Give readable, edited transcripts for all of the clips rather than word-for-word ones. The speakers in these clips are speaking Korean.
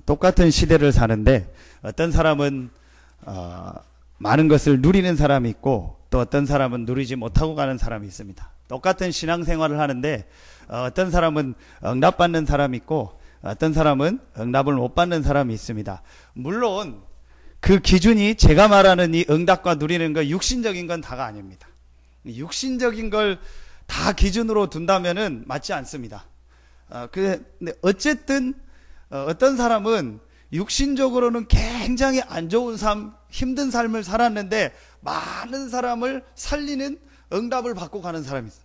똑같은 시대를 사는데 어떤 사람은 많은 것을 누리는 사람이 있고 또 어떤 사람은 누리지 못하고 가는 사람이 있습니다. 똑같은 신앙생활을 하는데 어떤 사람은 응답받는 사람이 있고 어떤 사람은 응답을 못 받는 사람이 있습니다. 물론 그 기준이 제가 말하는 이 응답과 누리는 거 육신적인 건 다가 아닙니다. 육신적인 걸 다 기준으로 둔다면은 맞지 않습니다. 근데 어쨌든 어떤 사람은 육신적으로는 굉장히 안 좋은 삶, 힘든 삶을 살았는데 많은 사람을 살리는 응답을 받고 가는 사람이 있어요.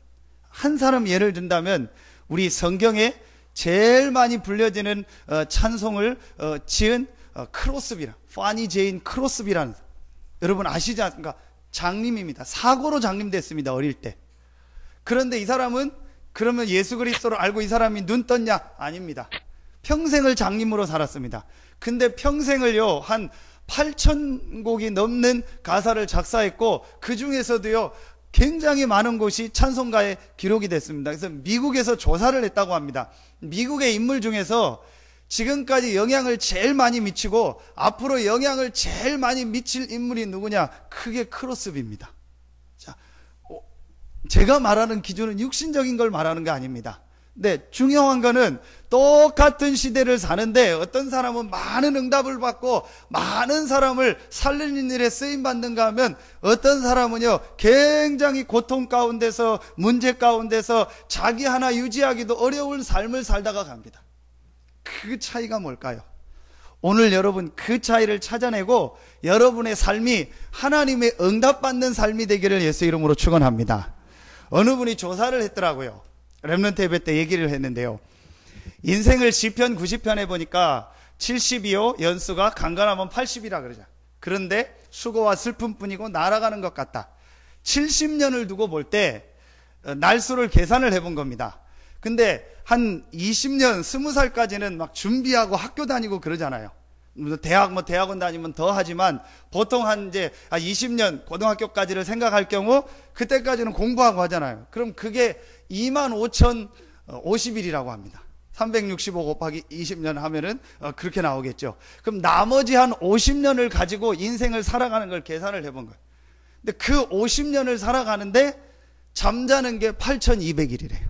한 사람 예를 든다면 우리 성경에 제일 많이 불려지는 찬송을 지은 크로스비라, 파니 제인 크로스비라는, 여러분 아시지 않습니까? 장님입니다. 사고로 장님됐습니다, 어릴 때. 그런데 이 사람은 그러면 예수 그리스도를 알고 이 사람이 눈 떴냐? 아닙니다. 평생을 장님으로 살았습니다. 근데 평생을요 한 8,000곡이 넘는 가사를 작사했고 그 중에서도요 굉장히 많은 곳이 찬송가에 기록이 됐습니다. 그래서 미국에서 조사를 했다고 합니다. 미국의 인물 중에서 지금까지 영향을 제일 많이 미치고 앞으로 영향을 제일 많이 미칠 인물이 누구냐? 그게 크로스비입니다. 자, 제가 말하는 기준은 육신적인 걸 말하는 게 아닙니다. 네, 중요한 거는 똑같은 시대를 사는데 어떤 사람은 많은 응답을 받고 많은 사람을 살리는 일에 쓰임받는가 하면 어떤 사람은요 굉장히 고통 가운데서 문제 가운데서 자기 하나 유지하기도 어려운 삶을 살다가 갑니다. 그 차이가 뭘까요? 오늘 여러분 그 차이를 찾아내고 여러분의 삶이 하나님의 응답받는 삶이 되기를 예수 이름으로 축원합니다. 어느 분이 조사를 했더라고요. 렘넌트 예배 때 얘기를 했는데요. 인생을 시편 90편에 보니까 70이요 연수가 간간하면 80이라 그러죠. 그런데 수고와 슬픔뿐이고 날아가는 것 같다. 70년을 두고 볼 때 날수를 계산을 해본 겁니다. 근데 한 20년 20살까지는 막 준비하고 학교 다니고 그러잖아요. 대학원 다니면 더 하지만 보통 한 이제 20년 고등학교까지를 생각할 경우 그때까지는 공부하고 하잖아요. 그럼 그게 25,050일이라고 합니다. 365 곱하기 20년 하면은 그렇게 나오겠죠. 그럼 나머지 한 50년을 가지고 인생을 살아가는 걸 계산을 해본 거예요. 근데 그 50년을 살아가는데 잠자는 게 8,200일이래요.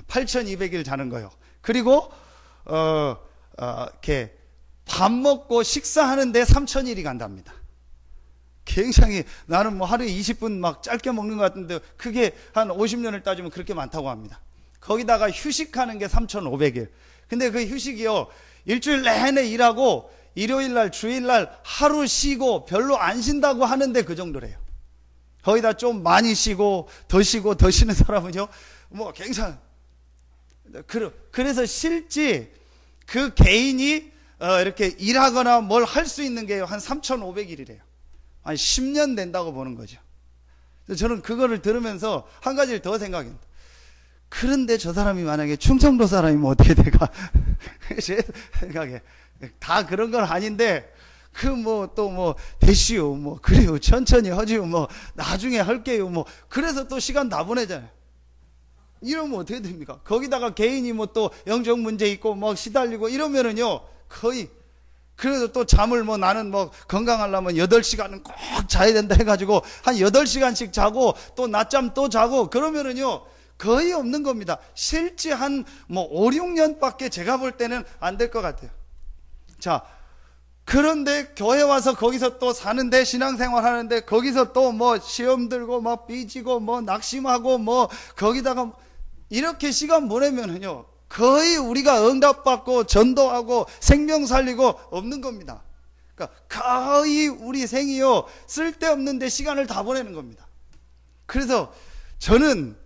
8,200일 자는 거예요. 그리고 이렇게 밥 먹고 식사하는데 3,000일이 간답니다. 굉장히 나는 뭐 하루에 20분 막 짧게 먹는 것 같은데 그게 한 50년을 따지면 그렇게 많다고 합니다. 거기다가 휴식하는 게 3,500일. 근데 그 휴식이요 일주일 내내 일하고 일요일날 주일날 하루 쉬고 별로 안 쉰다고 하는데 그 정도래요. 거기다 좀 많이 쉬고 더 쉬는 사람은요 뭐 굉장히 그래서 실제 그 개인이 이렇게 일하거나 뭘 할 수 있는 게 한 3,500일이래요. 한 10년 된다고 보는 거죠. 저는 그거를 들으면서 한 가지를 더 생각합니다. 그런데 저 사람이 만약에 충청도 사람이면 어떻게 될까? 제 생각에 다 그런 건 아닌데 그 뭐 또 뭐 되시오 뭐 그래요 천천히 하지요 뭐 나중에 할게요 뭐 그래서 또 시간 다 보내잖아요. 이러면 어떻게 됩니까? 거기다가 개인이 뭐 또 영적 문제 있고 뭐 시달리고 이러면은요 거의 그래도 또 잠을 뭐 나는 뭐 건강하려면 8시간은 꼭 자야 된다 해가지고 한 8시간씩 자고 또 낮잠 또 자고 그러면은요 거의 없는 겁니다. 실제 한 뭐 5, 6년밖에 제가 볼 때는 안 될 것 같아요. 자, 그런데 교회 와서 거기서 또 사는데 신앙생활 하는데 거기서 또 뭐 시험 들고 막 삐지고 뭐 낙심하고 뭐 거기다가 이렇게 시간 보내면은요 거의 우리가 응답받고 전도하고 생명 살리고 없는 겁니다. 그러니까 거의 우리 생이요 쓸데없는데 시간을 다 보내는 겁니다. 그래서 저는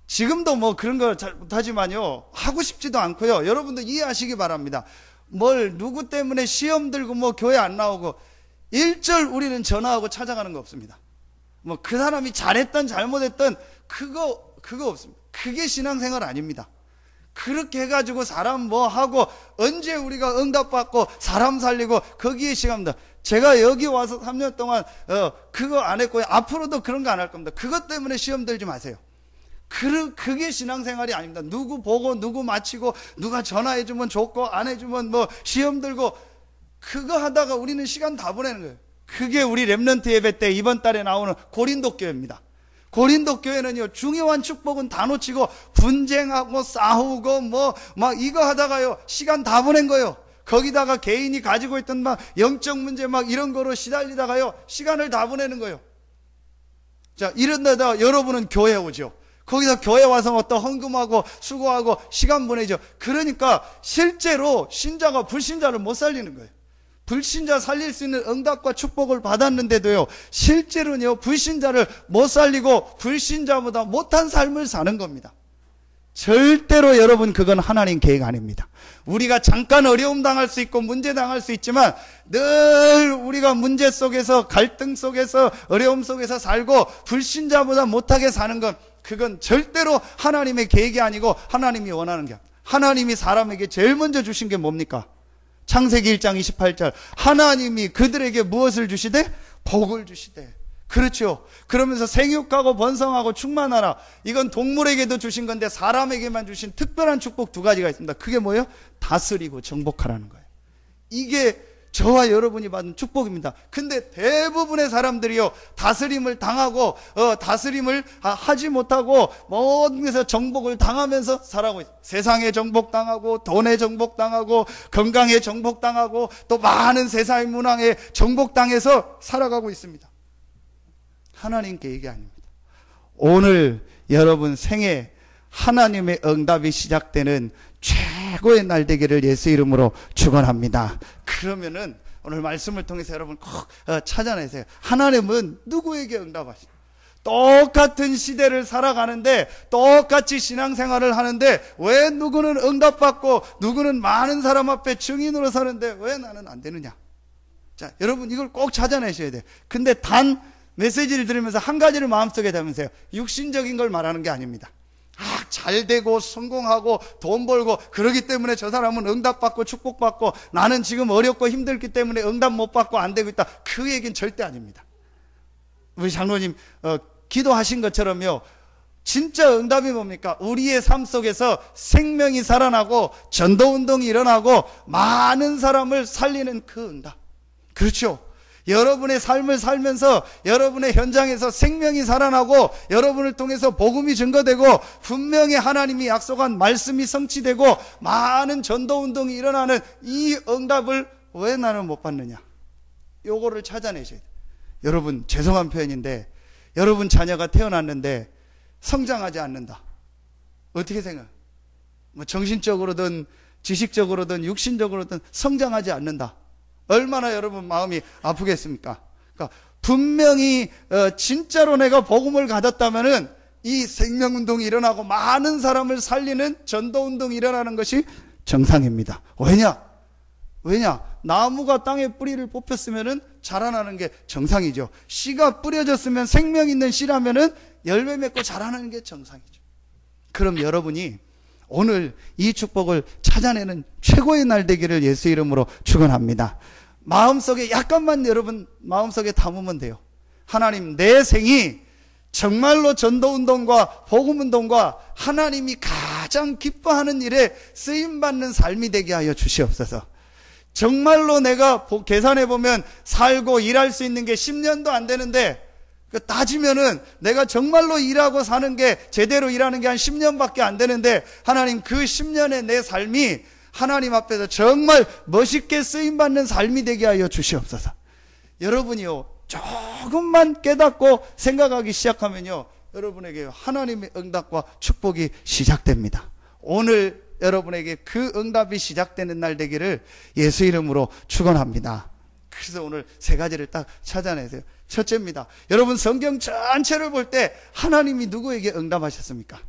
지금도 뭐 그런 거 잘 못하지만요 하고 싶지도 않고요. 여러분도 이해하시기 바랍니다. 뭘 누구 때문에 시험 들고 뭐 교회 안 나오고 일절 우리는 전화하고 찾아가는 거 없습니다. 뭐 그 사람이 잘했던 잘못했던 그거 없습니다. 그게 신앙생활 아닙니다. 그렇게 해가지고 사람 뭐 하고 언제 우리가 응답받고 사람 살리고 거기에 시간입니다. 제가 여기 와서 3년 동안 그거 안 했고요. 앞으로도 그런 거 안 할 겁니다. 그것 때문에 시험 들지 마세요. 그게 신앙생활이 아닙니다. 누구 보고 누구 마치고 누가 전화해주면 좋고 안 해주면 뭐 시험 들고 그거 하다가 우리는 시간 다 보내는 거예요. 그게 우리 렘넌트 예배 때 이번 달에 나오는 고린도 교회입니다. 고린도 교회는요, 중요한 축복은 다 놓치고 분쟁하고 싸우고 뭐 막 이거 하다가요 시간 다 보낸 거예요. 거기다가 개인이 가지고 있던 막 영적 문제 막 이런 거로 시달리다가요 시간을 다 보내는 거예요. 자, 이런 데다 여러분은 교회 오죠. 거기서 교회 와서 뭐 또 헌금하고 수고하고 시간 보내죠. 그러니까 실제로 신자가 불신자를 못 살리는 거예요. 불신자 살릴 수 있는 응답과 축복을 받았는데도요, 실제로는요, 불신자를 못 살리고 불신자보다 못한 삶을 사는 겁니다. 절대로 여러분, 그건 하나님 계획 아닙니다. 우리가 잠깐 어려움 당할 수 있고 문제 당할 수 있지만 늘 우리가 문제 속에서 갈등 속에서 어려움 속에서 살고 불신자보다 못하게 사는 건 그건 절대로 하나님의 계획이 아니고 하나님이 원하는 게, 하나님이 사람에게 제일 먼저 주신 게 뭡니까? 창세기 1장 28절 하나님이 그들에게 무엇을 주시되? 복을 주시되. 그렇죠. 그러면서 생육하고 번성하고 충만하라. 이건 동물에게도 주신 건데 사람에게만 주신 특별한 축복 두 가지가 있습니다. 그게 뭐예요? 다스리고 정복하라는 거예요. 이게 저와 여러분이 받은 축복입니다. 근데 대부분의 사람들이요, 다스림을 당하고 다스림을 하지 못하고 모든 데서 정복을 당하면서 살아가고 있어요. 세상에 정복당하고 돈에 정복당하고 건강에 정복당하고 또 많은 세상의 문화에 정복당해서 살아가고 있습니다. 하나님 계획이 아닙니다. 오늘 여러분 생에 하나님의 응답이 시작되는 최고의 날 되기를 예수 이름으로 축원합니다. 그러면은 오늘 말씀을 통해서 여러분 꼭 찾아내세요. 하나님은 누구에게 응답하시죠? 똑같은 시대를 살아가는데 똑같이 신앙생활을 하는데 왜 누구는 응답받고 누구는 많은 사람 앞에 증인으로 서는데 왜 나는 안 되느냐? 자, 여러분 이걸 꼭 찾아내셔야 돼요. 근데 단 메시지를 들으면서 한 가지를 마음속에 담으세요. 육신적인 걸 말하는 게 아닙니다. 잘 되고 성공하고 돈 벌고 그러기 때문에 저 사람은 응답받고 축복받고 나는 지금 어렵고 힘들기 때문에 응답 못 받고 안 되고 있다. 그 얘기는 절대 아닙니다. 우리 장로님 기도하신 것처럼요, 진짜 응답이 뭡니까? 우리의 삶 속에서 생명이 살아나고 전도운동이 일어나고 많은 사람을 살리는 그 응답. 그렇죠. 여러분의 삶을 살면서 여러분의 현장에서 생명이 살아나고 여러분을 통해서 복음이 증거되고 분명히 하나님이 약속한 말씀이 성취되고 많은 전도운동이 일어나는 이 응답을 왜 나는 못 받느냐? 요거를 찾아내셔야 돼요. 여러분, 죄송한 표현인데 여러분 자녀가 태어났는데 성장하지 않는다. 어떻게 생각해요? 뭐 정신적으로든 지식적으로든 육신적으로든 성장하지 않는다. 얼마나 여러분 마음이 아프겠습니까? 그러니까 분명히 진짜로 내가 복음을 가졌다면은 이 생명운동이 일어나고 많은 사람을 살리는 전도운동이 일어나는 것이 정상입니다. 왜냐? 나무가 땅에 뿌리를 뽑혔으면은 자라나는 게 정상이죠. 씨가 뿌려졌으면 생명 있는 씨라면은 열매 맺고 자라나는 게 정상이죠. 그럼 여러분이 오늘 이 축복을 찾아내는 최고의 날 되기를 예수 이름으로 축원합니다. 마음속에 약간만 여러분 마음속에 담으면 돼요. 하나님, 내 생이 정말로 전도운동과 복음운동과 하나님이 가장 기뻐하는 일에 쓰임받는 삶이 되게 하여 주시옵소서. 정말로 내가 계산해보면 살고 일할 수 있는 게 10년도 안 되는데 따지면은 내가 정말로 일하고 사는 게 제대로 일하는 게 한 10년밖에 안 되는데 하나님, 그 10년의 내 삶이 하나님 앞에서 정말 멋있게 쓰임받는 삶이 되게 하여 주시옵소서. 여러분이요, 조금만 깨닫고 생각하기 시작하면요, 여러분에게 하나님의 응답과 축복이 시작됩니다. 오늘 여러분에게 그 응답이 시작되는 날 되기를 예수 이름으로 축원합니다. 그래서 오늘 세 가지를 딱 찾아내세요. 첫째입니다. 여러분 성경 전체를 볼 때 하나님이 누구에게 응답하셨습니까?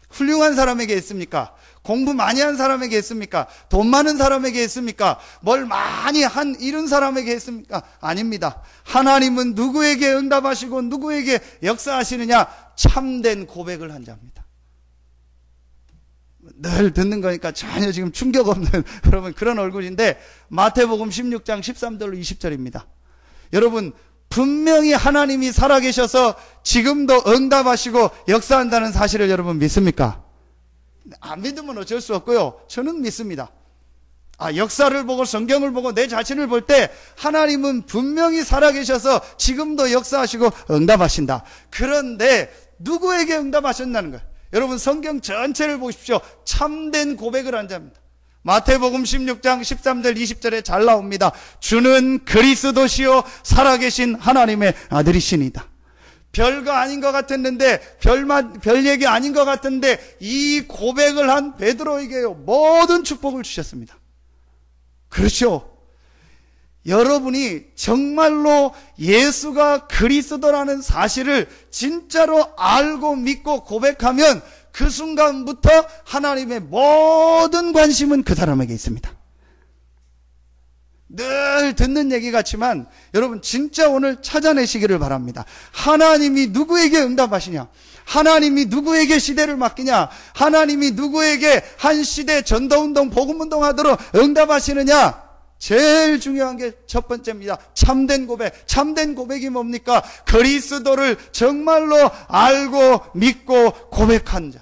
훌륭한 사람에게 했습니까? 공부 많이 한 사람에게 했습니까? 돈 많은 사람에게 했습니까? 뭘 많이 이룬 사람에게 했습니까? 아닙니다. 하나님은 누구에게 응답하시고 누구에게 역사하시느냐? 참된 고백을 한 자입니다. 늘 듣는 거니까 전혀 지금 충격 없는 여러분 그런 얼굴인데 마태복음 16장 13절로 20절입니다. 여러분, 분명히 하나님이 살아계셔서 지금도 응답하시고 역사한다는 사실을 여러분 믿습니까? 안 믿으면 어쩔 수 없고요. 저는 믿습니다. 역사를 보고 성경을 보고 내 자신을 볼 때 하나님은 분명히 살아계셔서 지금도 역사하시고 응답하신다. 그런데 누구에게 응답하셨다는 거예요? 여러분 성경 전체를 보십시오. 참된 고백을 한 자입니다. 마태복음 16장 13절 20절에 잘 나옵니다. 주는 그리스도시요 살아계신 하나님의 아들이시니다. 별거 아닌 것 같았는데 별 얘기 아닌 것 같은데 이 고백을 한 베드로에게요 모든 축복을 주셨습니다. 그렇죠. 여러분이 정말로 예수가 그리스도라는 사실을 진짜로 알고 믿고 고백하면 그 순간부터 하나님의 모든 관심은 그 사람에게 있습니다. 늘 듣는 얘기 같지만 여러분 진짜 오늘 찾아내시기를 바랍니다. 하나님이 누구에게 응답하시냐? 하나님이 누구에게 시대를 맡기냐? 하나님이 누구에게 한 시대 전도운동, 복음운동 하도록 응답하시느냐? 제일 중요한 게 첫 번째입니다. 참된 고백. 참된 고백이 뭡니까? 그리스도를 정말로 알고 믿고 고백한 자.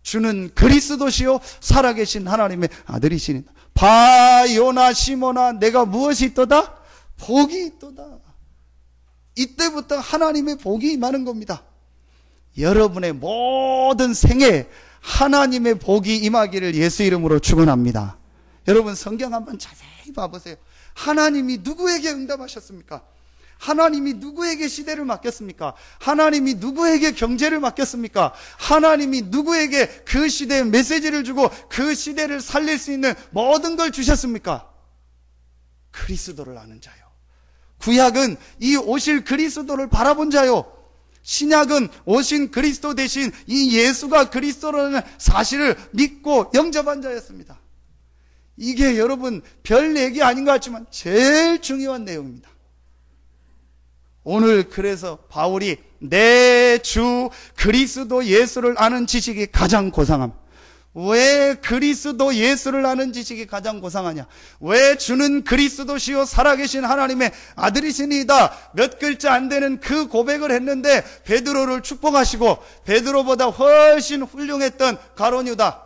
주는 그리스도시요 살아계신 하나님의 아들이시니 바요나 시모나 내가 무엇이 있도다? 복이 있도다. 이때부터 하나님의 복이 임하는 겁니다. 여러분의 모든 생에 하나님의 복이 임하기를 예수 이름으로 축원합니다. 여러분 성경 한번 자세히 봐보세요. 하나님이 누구에게 응답하셨습니까? 하나님이 누구에게 시대를 맡겼습니까? 하나님이 누구에게 경제를 맡겼습니까? 하나님이 누구에게 그 시대에 메시지를 주고 그 시대를 살릴 수 있는 모든 걸 주셨습니까? 그리스도를 아는 자요. 구약은 이 오실 그리스도를 바라본 자요. 신약은 오신 그리스도 대신 이 예수가 그리스도라는 사실을 믿고 영접한 자였습니다. 이게 여러분 별 얘기 아닌 것 같지만 제일 중요한 내용입니다. 오늘 그래서 바울이 내 주 그리스도 예수를 아는 지식이 가장 고상함. 왜 그리스도 예수를 아는 지식이 가장 고상하냐? 왜 주는 그리스도시요 살아계신 하나님의 아들이시니이다. 몇 글자 안 되는 그 고백을 했는데 베드로를 축복하시고 베드로보다 훨씬 훌륭했던 가룟 유다,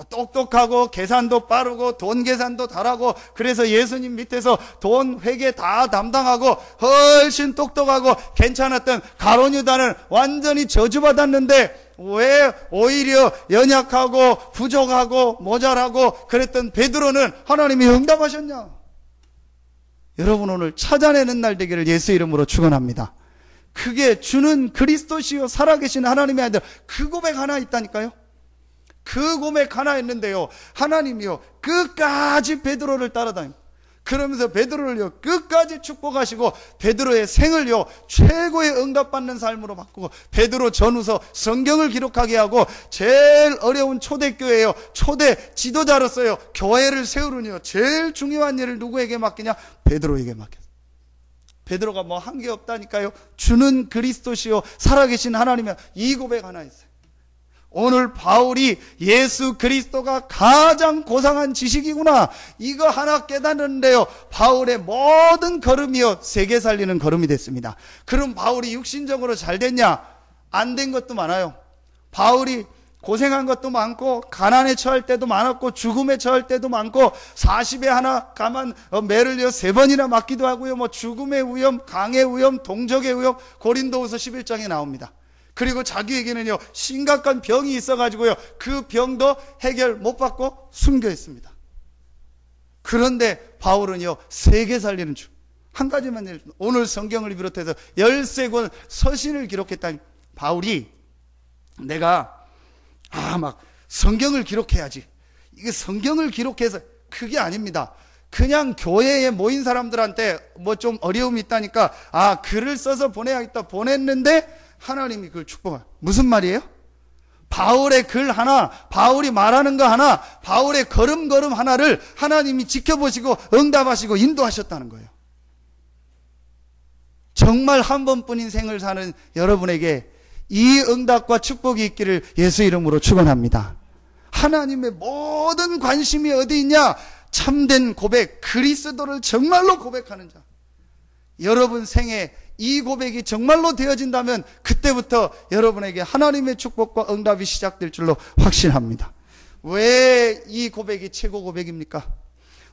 똑똑하고 계산도 빠르고 돈 계산도 잘하고 그래서 예수님 밑에서 돈 회계 다 담당하고 훨씬 똑똑하고 괜찮았던 가룟 유다는 완전히 저주받았는데 왜 오히려 연약하고 부족하고 모자라고 그랬던 베드로는 하나님이 응답하셨냐? 여러분 오늘 찾아내는 날 되기를 예수 이름으로 축원합니다. 그게 주는 그리스도시요 살아계신 하나님의 아들, 그 고백 하나 있다니까요. 그 고백 하나 했는데요, 하나님이요 끝까지 베드로를 따라다닙니다. 그러면서 베드로를요 끝까지 축복하시고 베드로의 생을요 최고의 응답받는 삶으로 바꾸고 베드로 전후서 성경을 기록하게 하고 제일 어려운 초대교회요 초대 지도자로서요 교회를 세우느니요 제일 중요한 일을 누구에게 맡기냐? 베드로에게 맡겼어요. 베드로가 뭐 한 게 없다니까요. 주는 그리스도시요 살아계신 하나님의 이 고백 하나 있어요. 오늘 바울이 예수 그리스도가 가장 고상한 지식이구나 이거 하나 깨닫는데요 바울의 모든 걸음이요 세계 살리는 걸음이 됐습니다. 그럼 바울이 육신적으로 잘 됐냐? 안 된 것도 많아요. 바울이 고생한 것도 많고 가난에 처할 때도 많았고 죽음에 처할 때도 많고 40에 하나 가만 매를 3번이나 맞기도 하고요 뭐 죽음의 위험, 강의 위험, 동적의 위험 고린도후서 11장에 나옵니다. 그리고 자기에게는요 심각한 병이 있어가지고요 그 병도 해결 못 받고 숨겨 있습니다. 그런데 바울은요 세계 살리는 중 한 가지만 얘기했습니다. 오늘 성경을 비롯해서 13권 서신을 기록했다니 바울이 내가 막 성경을 기록해야지 이게 성경을 기록해서 그게 아닙니다. 그냥 교회에 모인 사람들한테 뭐 좀 어려움이 있다니까 글을 써서 보내야겠다 보냈는데 하나님이 그걸 축복해요. 무슨 말이에요? 바울의 글 하나, 바울이 말하는 거 하나, 바울의 걸음걸음 하나를 하나님이 지켜보시고 응답하시고 인도하셨다는 거예요. 정말 한 번뿐인 생을 사는 여러분에게 이 응답과 축복이 있기를 예수 이름으로 축원합니다. 하나님의 모든 관심이 어디 있냐? 참된 고백, 그리스도를 정말로 고백하는 자. 여러분 생에 이 고백이 정말로 되어진다면 그때부터 여러분에게 하나님의 축복과 응답이 시작될 줄로 확신합니다. 왜 이 고백이 최고 고백입니까?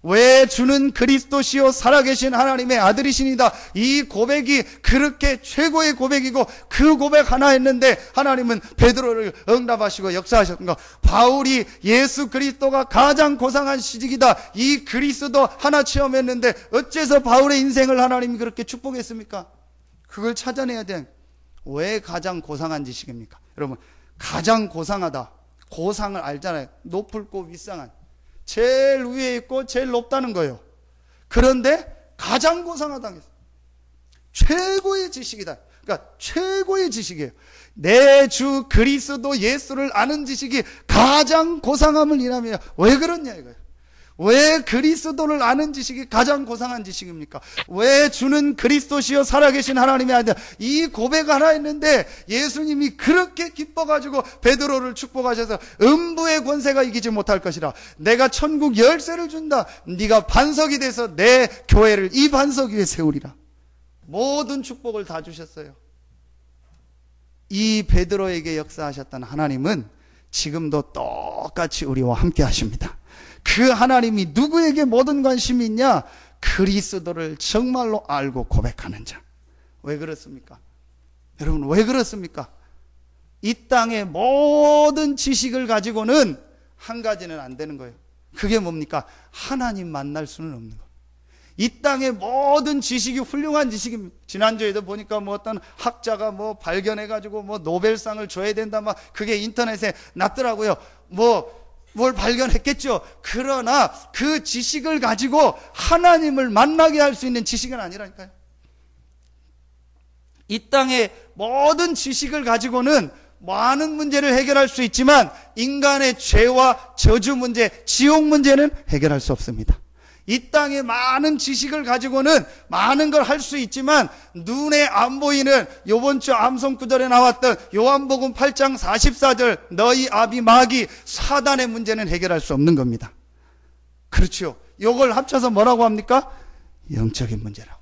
왜 주는 그리스도시요 살아계신 하나님의 아들이시니다, 이 고백이 그렇게 최고의 고백이고 그 고백 하나 했는데 하나님은 베드로를 응답하시고 역사하셨던가? 바울이 예수 그리스도가 가장 고상한 시직이다, 이 그리스도 하나 체험했는데 어째서 바울의 인생을 하나님이 그렇게 축복했습니까? 그걸 찾아내야 돼. 왜 가장 고상한 지식입니까? 여러분, 가장 고상하다, 고상을 알잖아요. 높을고 윗상한, 제일 위에 있고 제일 높다는 거예요. 그런데 가장 고상하다는 게 최고의 지식이다. 그러니까 최고의 지식이에요. 내 주 그리스도 예수를 아는 지식이 가장 고상함을 일하며, 왜 그렇냐 이거예요. 왜 그리스도를 아는 지식이 가장 고상한 지식입니까? 왜 주는 그리스도시요 살아계신 하나님의 아들, 이 고백 하나 했는데 예수님이 그렇게 기뻐가지고 베드로를 축복하셔서 음부의 권세가 이기지 못할 것이라, 내가 천국 열쇠를 준다, 네가 반석이 돼서 내 교회를 이 반석 위에 세우리라. 모든 축복을 다 주셨어요. 이 베드로에게 역사하셨던 하나님은 지금도 똑같이 우리와 함께 하십니다. 그 하나님이 누구에게 모든 관심이 있냐? 그리스도를 정말로 알고 고백하는 자. 왜 그렇습니까? 여러분, 왜 그렇습니까? 이 땅의 모든 지식을 가지고는 한 가지는 안 되는 거예요. 그게 뭡니까? 하나님 만날 수는 없는 거예요. 이 땅의 모든 지식이 훌륭한 지식입니다. 지난주에도 보니까 뭐 어떤 학자가 뭐 발견해가지고 뭐 노벨상을 줘야 된다, 막 그게 인터넷에 났더라고요. 뭘 발견했겠죠. 그러나 그 지식을 가지고 하나님을 만나게 할 수 있는 지식은 아니라니까요. 이 땅의 모든 지식을 가지고는 많은 문제를 해결할 수 있지만 인간의 죄와 저주 문제, 지옥 문제는 해결할 수 없습니다. 이 땅의 많은 지식을 가지고는 많은 걸 할 수 있지만 눈에 안 보이는, 요번 주 암송구절에 나왔던 요한복음 8장 44절 너희 아비 마귀 사단의 문제는 해결할 수 없는 겁니다. 그렇죠. 요걸 합쳐서 뭐라고 합니까? 영적인 문제라고.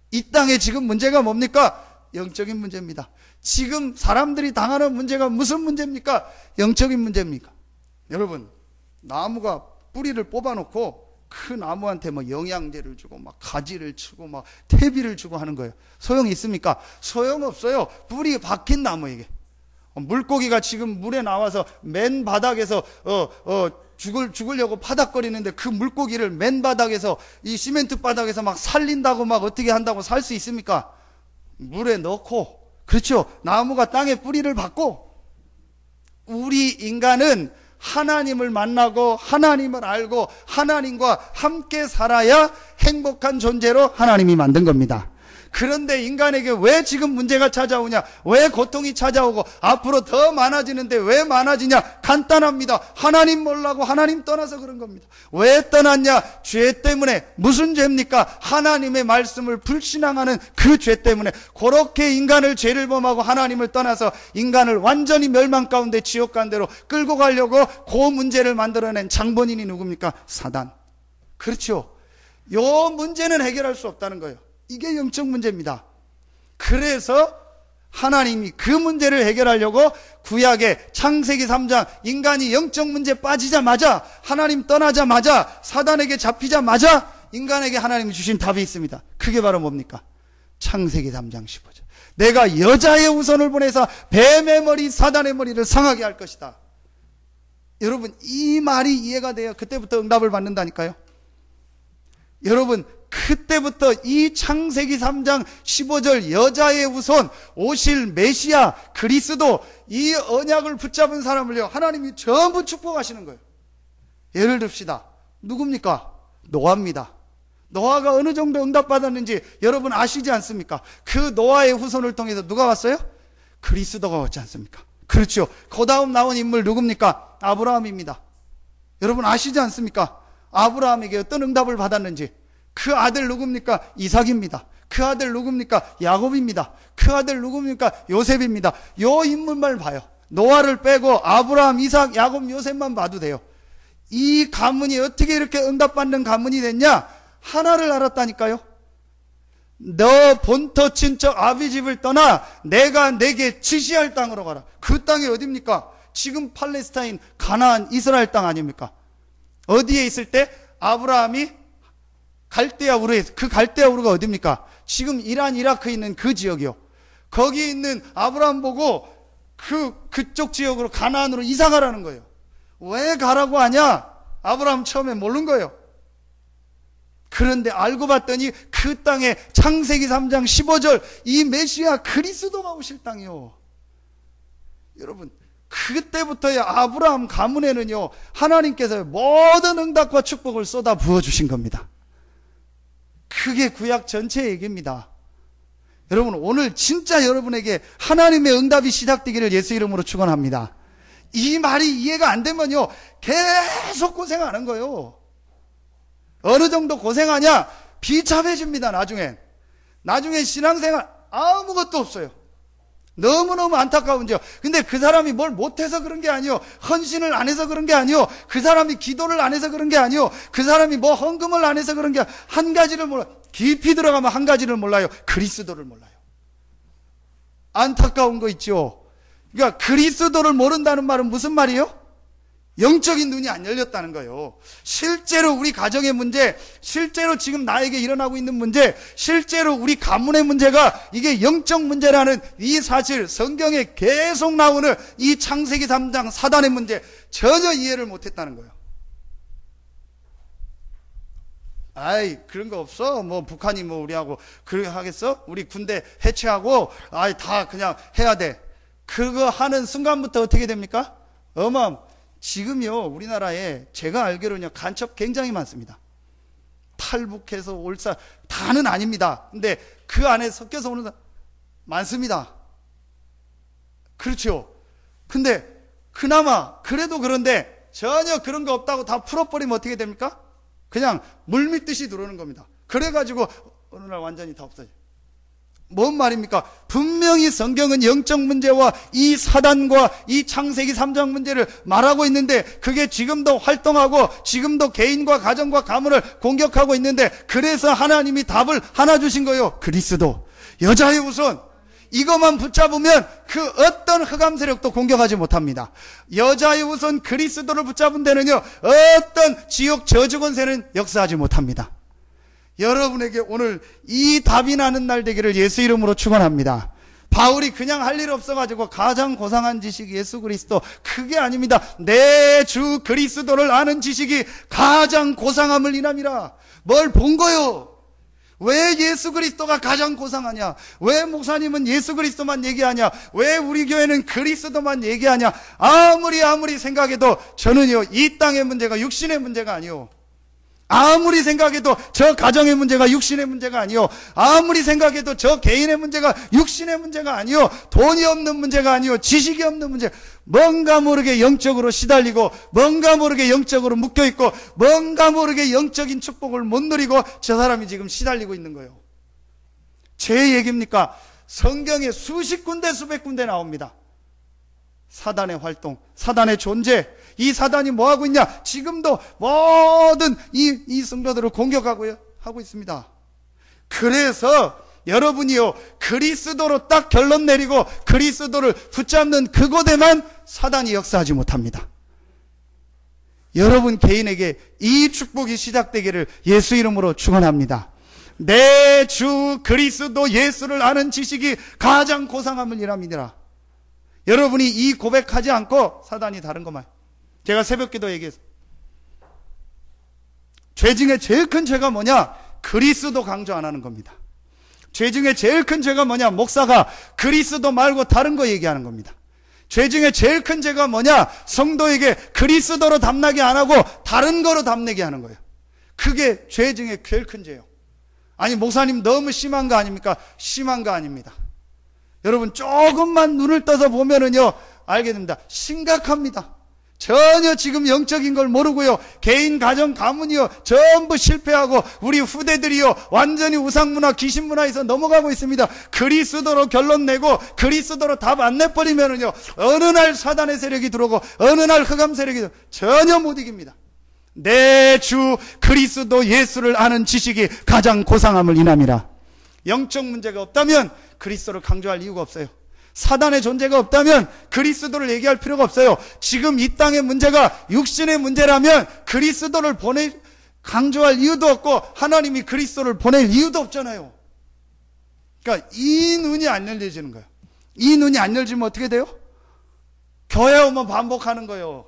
이 땅에 지금 문제가 뭡니까? 영적인 문제입니다. 지금 사람들이 당하는 문제가 무슨 문제입니까? 영적인 문제입니까? 여러분, 나무가 뿌리를 뽑아놓고 그 나무한테 뭐 영양제를 주고 막 가지를 치고 막 퇴비를 주고 하는 거예요. 소용이 있습니까? 소용없어요. 뿌리 박힌 나무에게. 물고기가 지금 물에 나와서 맨 바닥에서 죽으려고 파닥거리는데 그 물고기를 맨 바닥에서, 이 시멘트 바닥에서 막 살린다고 막 어떻게 한다고 살 수 있습니까? 물에 넣고. 그렇죠. 나무가 땅에 뿌리를 박고. 우리 인간은 하나님을 만나고 하나님을 알고 하나님과 함께 살아야 행복한 존재로 하나님이 만든 겁니다. 그런데 인간에게 왜 지금 문제가 찾아오냐? 왜 고통이 찾아오고 앞으로 더 많아지는데 왜 많아지냐? 간단합니다. 하나님 몰라고 하나님 떠나서 그런 겁니다. 왜 떠났냐? 죄 때문에. 무슨 죄입니까? 하나님의 말씀을 불신앙하는 그 죄 때문에. 그렇게 인간을 죄를 범하고 하나님을 떠나서 인간을 완전히 멸망 가운데 지옥 가운데로 끌고 가려고 그 문제를 만들어낸 장본인이 누굽니까? 사단. 그렇죠. 요 문제는 해결할 수 없다는 거예요. 이게 영적 문제입니다. 그래서 하나님이 그 문제를 해결하려고 구약의 창세기 3장, 인간이 영적 문제 빠지자마자, 하나님 떠나자마자, 사단에게 잡히자마자 인간에게 하나님이 주신 답이 있습니다. 그게 바로 뭡니까? 창세기 3장 15절. 내가 여자의 후손을 보내서 뱀의 머리, 사단의 머리를 상하게 할 것이다. 여러분, 이 말이 이해가 돼요. 그때부터 응답을 받는다니까요. 여러분, 그때부터 이 창세기 3장 15절 여자의 후손, 오실 메시아 그리스도, 이 언약을 붙잡은 사람을요 하나님이 전부 축복하시는 거예요. 예를 듭시다. 누굽니까? 노아입니다. 노아가 어느 정도 응답받았는지 여러분 아시지 않습니까? 그 노아의 후손을 통해서 누가 왔어요? 그리스도가 왔지 않습니까? 그렇죠. 그 다음 나온 인물 누굽니까? 아브라함입니다. 여러분 아시지 않습니까? 아브라함에게 어떤 응답을 받았는지. 그 아들 누굽니까? 이삭입니다. 그 아들 누굽니까? 야곱입니다. 그 아들 누굽니까? 요셉입니다. 요 인물만 봐요. 노아를 빼고 아브라함, 이삭, 야곱, 요셉만 봐도 돼요. 이 가문이 어떻게 이렇게 응답받는 가문이 됐냐? 하나를 알았다니까요. 너 본토 친척 아비 집을 떠나 내가 내게 지시할 땅으로 가라. 그 땅이 어디입니까? 지금 팔레스타인, 가나안, 이스라엘 땅 아닙니까? 어디에 있을 때 아브라함이 갈대아 우르에, 그 갈대아 우르가 어디입니까? 지금 이란, 이라크에 있는 그 지역이요. 거기 있는 아브라함 보고 그쪽 지역으로 가나안으로 이사 가라는 거예요. 왜 가라고 하냐? 아브라함 처음에 모르는 거예요. 그런데 알고 봤더니 그 땅에 창세기 3장 15절 이 메시아 그리스도가 오실 땅이요. 여러분, 그때부터야 아브라함 가문에는요, 하나님께서 모든 응답과 축복을 쏟아 부어주신 겁니다. 그게 구약 전체 얘기입니다. 여러분, 오늘 진짜 여러분에게 하나님의 응답이 시작되기를 예수 이름으로 축원합니다. 이 말이 이해가 안 되면요, 계속 고생하는 거예요. 어느 정도 고생하냐? 비참해집니다. 나중에 신앙생활 아무것도 없어요. 너무너무 안타까운지요. 근데 그 사람이 뭘 못해서 그런 게 아니요, 헌신을 안 해서 그런 게 아니요, 그 사람이 기도를 안 해서 그런 게 아니요, 그 사람이 뭐 헌금을 안 해서 그런 게 한 가지를 몰라요. 깊이 들어가면 한 가지를 몰라요. 그리스도를 몰라요. 안타까운 거 있죠. 그러니까 그리스도를 모른다는 말은 무슨 말이에요? 영적인 눈이 안 열렸다는 거예요. 실제로 우리 가정의 문제, 실제로 지금 나에게 일어나고 있는 문제, 실제로 우리 가문의 문제가 이게 영적 문제라는 이 사실, 성경에 계속 나오는 이 창세기 3장 사단의 문제 전혀 이해를 못했다는 거예요. 아이, 그런 거 없어. 뭐 북한이 뭐 우리하고 그렇게 하겠어? 우리 군대 해체하고 아이 다 그냥 해야 돼. 그거 하는 순간부터 어떻게 됩니까? 지금요, 우리나라에 제가 알기로는요, 간첩 굉장히 많습니다. 탈북해서 올사, 다는 아닙니다. 근데 그 안에 섞여서 오는 사람 많습니다. 그렇죠. 근데 그나마 그래도 그런데 전혀 그런 거 없다고 다 풀어버리면 어떻게 됩니까? 그냥 물 믿듯이 들어오는 겁니다. 그래가지고 어느 날 완전히 다 없어져요. 뭔 말입니까? 분명히 성경은 영적 문제와 이 사단과 이 창세기 3장 문제를 말하고 있는데 그게 지금도 활동하고 지금도 개인과 가정과 가문을 공격하고 있는데 그래서 하나님이 답을 하나 주신 거예요. 그리스도. 여자의 우선. 이것만 붙잡으면 그 어떤 흑암 세력도 공격하지 못합니다. 여자의 우선 그리스도를 붙잡은 데는요, 어떤 지옥 저주권세는 역사하지 못합니다. 여러분에게 오늘 이 답이 나는 날 되기를 예수 이름으로 축원합니다. 바울이 그냥 할 일 없어가지고 가장 고상한 지식이 예수 그리스도, 그게 아닙니다. 내 주 그리스도를 아는 지식이 가장 고상함을 인함이라. 뭘 본 거요? 왜 예수 그리스도가 가장 고상하냐? 왜 목사님은 예수 그리스도만 얘기하냐? 왜 우리 교회는 그리스도만 얘기하냐? 아무리 생각해도 저는요, 이 땅의 문제가 육신의 문제가 아니요, 아무리 생각해도 저 가정의 문제가 육신의 문제가 아니요, 아무리 생각해도 저 개인의 문제가 육신의 문제가 아니요, 돈이 없는 문제가 아니요, 지식이 없는 문제, 뭔가 모르게 영적으로 시달리고 뭔가 모르게 영적으로 묶여있고 뭔가 모르게 영적인 축복을 못 누리고 저 사람이 지금 시달리고 있는 거예요. 제 얘기입니까? 성경에 수십 군데 수백 군데 나옵니다. 사단의 활동, 사단의 존재. 이 사단이 뭐 하고 있냐? 지금도 모든 이 성도들을 공격하고 하고 있습니다. 그래서 여러분이요, 그리스도로 딱 결론 내리고 그리스도를 붙잡는 그곳에만 사단이 역사하지 못합니다. 여러분 개인에게 이 축복이 시작되기를 예수 이름으로 축원합니다. 내 주 그리스도 예수를 아는 지식이 가장 고상함을 인함이니라. 여러분이 이 고백하지 않고 사단이 다른 것만. 제가 새벽기도 얘기했어요. 죄 중에 제일 큰 죄가 뭐냐? 그리스도 강조 안 하는 겁니다. 죄 중에 제일 큰 죄가 뭐냐? 목사가 그리스도 말고 다른 거 얘기하는 겁니다. 죄 중에 제일 큰 죄가 뭐냐? 성도에게 그리스도로 답나게 안 하고 다른 거로 답내게 하는 거예요. 그게 죄 중에 제일 큰 죄예요. 아니, 목사님 너무 심한 거 아닙니까? 심한 거 아닙니다. 여러분 조금만 눈을 떠서 보면은요, 알게 됩니다. 심각합니다. 전혀 지금 영적인 걸 모르고요, 개인 가정 가문이요 전부 실패하고 우리 후대들이요 완전히 우상문화 귀신문화에서 넘어가고 있습니다. 그리스도로 결론 내고 그리스도로 답 안 내버리면은요, 어느 날 사단의 세력이 들어오고 어느 날 흑암 세력이 들어오고 전혀 못 이깁니다. 내 주 그리스도 예수를 아는 지식이 가장 고상함을 인함이라. 영적 문제가 없다면 그리스도를 강조할 이유가 없어요. 사단의 존재가 없다면 그리스도를 얘기할 필요가 없어요. 지금 이 땅의 문제가 육신의 문제라면 그리스도를 강조할 이유도 없고 하나님이 그리스도를 보낼 이유도 없잖아요. 그러니까 이 눈이 안 열려지는 거예요. 이 눈이 안 열리면 어떻게 돼요? 교회 오면 반복하는 거예요.